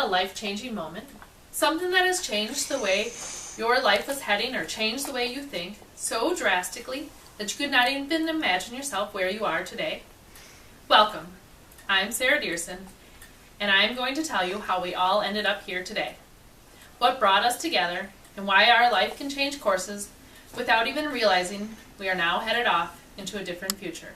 a life-changing moment? Something that has changed the way your life was heading or changed the way you think so drastically that you could not even imagine yourself where you are today? Welcome. I'm Sarah Dearson, and I'm going to tell you how we all ended up here today, what brought us together, and why our life can change courses without even realizing we are now headed off into a different future.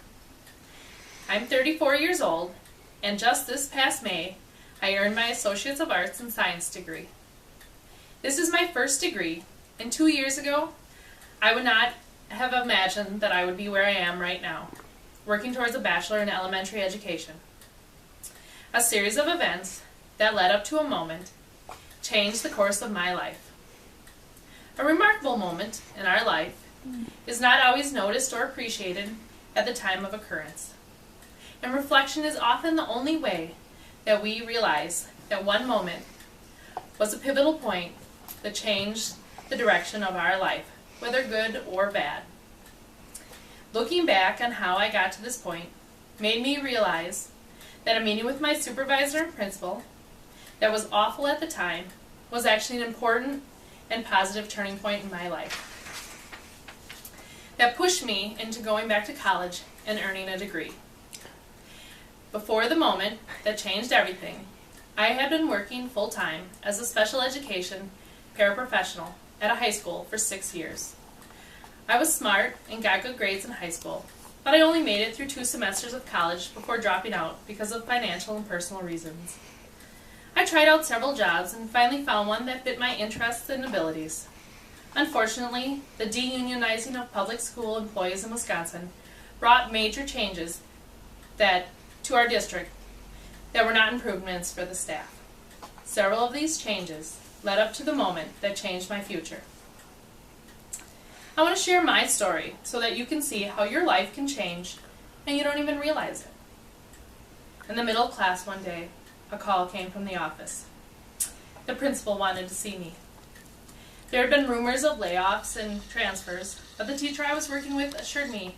I'm 34 years old, and just this past May, I earned my Associates of Arts in Science degree. This is my first degree, and 2 years ago, I would not have imagined that I would be where I am right now, working towards a bachelor in elementary education. A series of events that led up to a moment changed the course of my life. A remarkable moment in our life is not always noticed or appreciated at the time of occurrence. And reflection is often the only way that we realize that one moment was a pivotal point that changed the direction of our life, whether good or bad. Looking back on how I got to this point made me realize that a meeting with my supervisor and principal that was awful at the time was actually an important and positive turning point in my life that pushed me into going back to college and earning a degree. Before the moment that changed everything, I had been working full-time as a special education paraprofessional at a high school for 6 years. I was smart and got good grades in high school, but I only made it through 2 semesters of college before dropping out because of financial and personal reasons. I tried out several jobs and finally found one that fit my interests and abilities. Unfortunately, the deunionizing of public school employees in Wisconsin brought major changes to our district that were not improvements for the staff. Several of these changes led up to the moment that changed my future. I want to share my story so that you can see how your life can change and you don't even realize it. In the middle of class one day, a call came from the office. The principal wanted to see me. There had been rumors of layoffs and transfers, but the teacher I was working with assured me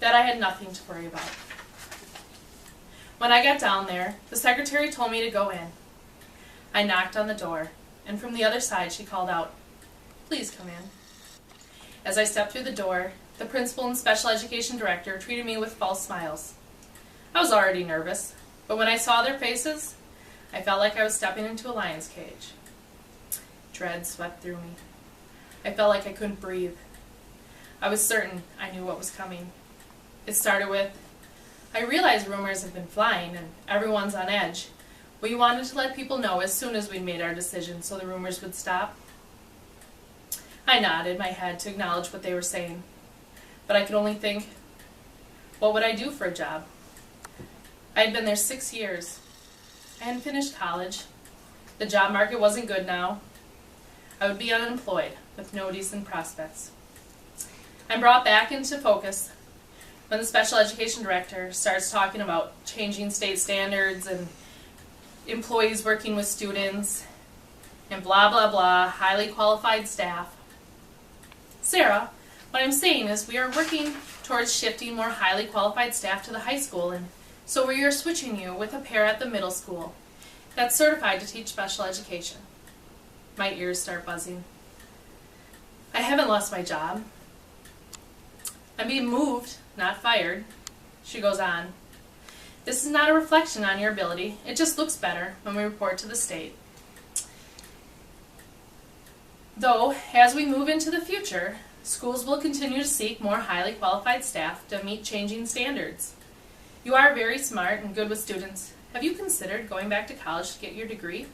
that I had nothing to worry about. When I got down there, the secretary told me to go in. I knocked on the door, and from the other side she called out, "Please come in." As I stepped through the door, the principal and special education director treated me with false smiles. I was already nervous, but when I saw their faces, I felt like I was stepping into a lion's cage. Dread swept through me. I felt like I couldn't breathe. I was certain I knew what was coming. It started with, "I realize rumors have been flying and everyone's on edge. We wanted to let people know as soon as we made our decision so the rumors would stop." I nodded my head to acknowledge what they were saying, but I could only think, what would I do for a job? I had been there 6 years. I hadn't finished college. The job market wasn't good now. I would be unemployed with no decent prospects. I'm brought back into focus when the special education director starts talking about changing state standards and employees working with students and blah blah blah, highly qualified staff. "Sarah, what I'm saying is we are working towards shifting more highly qualified staff to the high school, and so we are switching you with a pair at the middle school that's certified to teach special education." My ears start buzzing. I haven't lost my job. I'm being moved, not fired. She goes on, "This is not a reflection on your ability. It just looks better when we report to the state. Though, as we move into the future, schools will continue to seek more highly qualified staff to meet changing standards. You are very smart and good with students. Have you considered going back to college to get your degree?"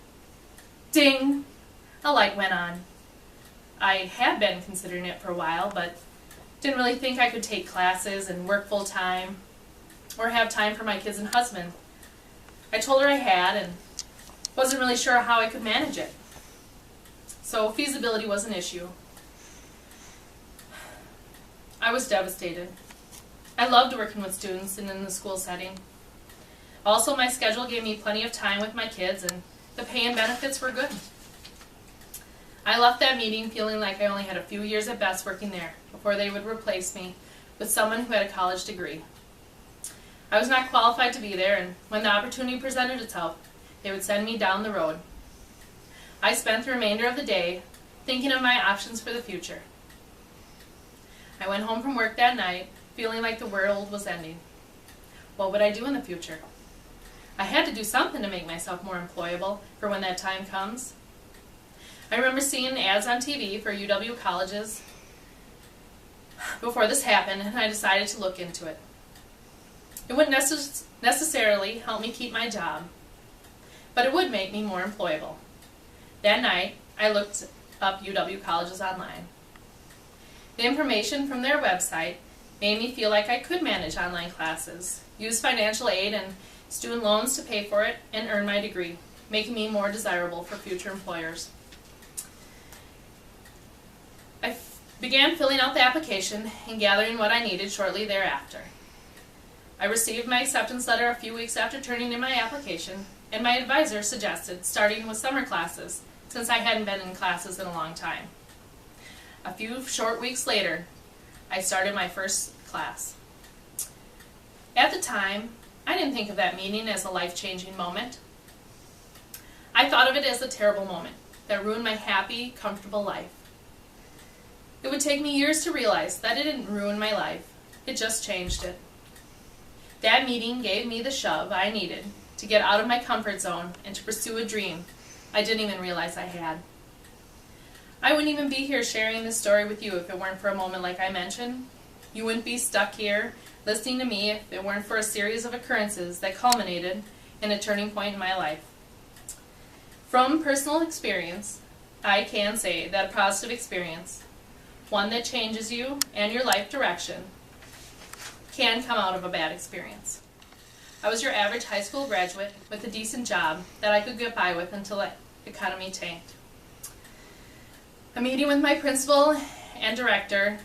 Ding! A light went on. I had been considering it for a while, but didn't really think I could take classes and work full-time or have time for my kids and husband. I told her I had and wasn't really sure how I could manage it. So feasibility was an issue. I was devastated. I loved working with students and in the school setting. Also, my schedule gave me plenty of time with my kids and the pay and benefits were good. I left that meeting feeling like I only had a few years at best working there before they would replace me with someone who had a college degree. I was not qualified to be there, and when the opportunity presented itself, they would send me down the road. I spent the remainder of the day thinking of my options for the future. I went home from work that night feeling like the world was ending. What would I do in the future? I had to do something to make myself more employable for when that time comes. I remember seeing ads on TV for UW colleges before this happened, and I decided to look into it. It wouldn't necessarily help me keep my job, but it would make me more employable. That night, I looked up UW colleges online. The information from their website made me feel like I could manage online classes, use financial aid and student loans to pay for it, and earn my degree, making me more desirable for future employers. I began filling out the application and gathering what I needed shortly thereafter. I received my acceptance letter a few weeks after turning in my application, and my advisor suggested starting with summer classes since I hadn't been in classes in a long time. A few short weeks later, I started my first class. At the time, I didn't think of that meeting as a life-changing moment. I thought of it as a terrible moment that ruined my happy, comfortable life. It would take me years to realize that it didn't ruin my life, it just changed it. That meeting gave me the shove I needed to get out of my comfort zone and to pursue a dream I didn't even realize I had. I wouldn't even be here sharing this story with you if it weren't for a moment like I mentioned. You wouldn't be stuck here listening to me if it weren't for a series of occurrences that culminated in a turning point in my life. From personal experience, I can say that a positive experience, one that changes you and your life direction, can come out of a bad experience. I was your average high school graduate with a decent job that I could get by with until the economy tanked. A meeting with my principal and director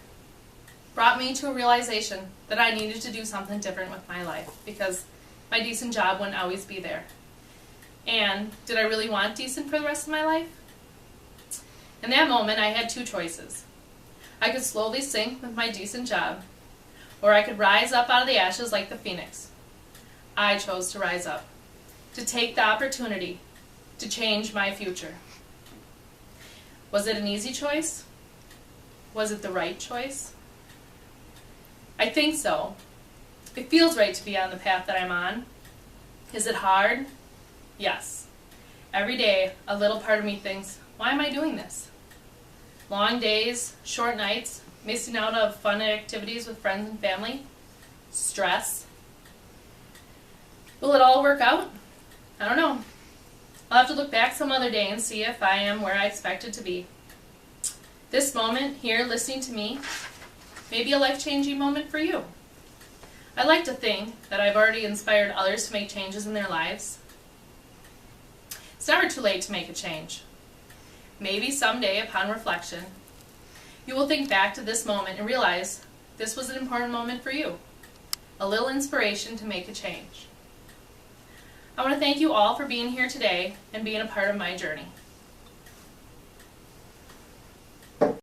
brought me to a realization that I needed to do something different with my life because my decent job wouldn't always be there. And did I really want decent for the rest of my life? In that moment, I had two choices. I could slowly sink with my decent job, or I could rise up out of the ashes like the phoenix. I chose to rise up, to take the opportunity to change my future. Was it an easy choice? Was it the right choice? I think so. It feels right to be on the path that I'm on. Is it hard? Yes. Every day, a little part of me thinks, why am I doing this? Long days, short nights, missing out on fun activities with friends and family, stress. Will it all work out? I don't know. I'll have to look back some other day and see if I am where I expected to be. This moment here, listening to me, may be a life-changing moment for you. I like to think that I've already inspired others to make changes in their lives. It's never too late to make a change. Maybe someday, upon reflection, you will think back to this moment and realize this was an important moment for you. A little inspiration to make a change. I want to thank you all for being here today and being a part of my journey.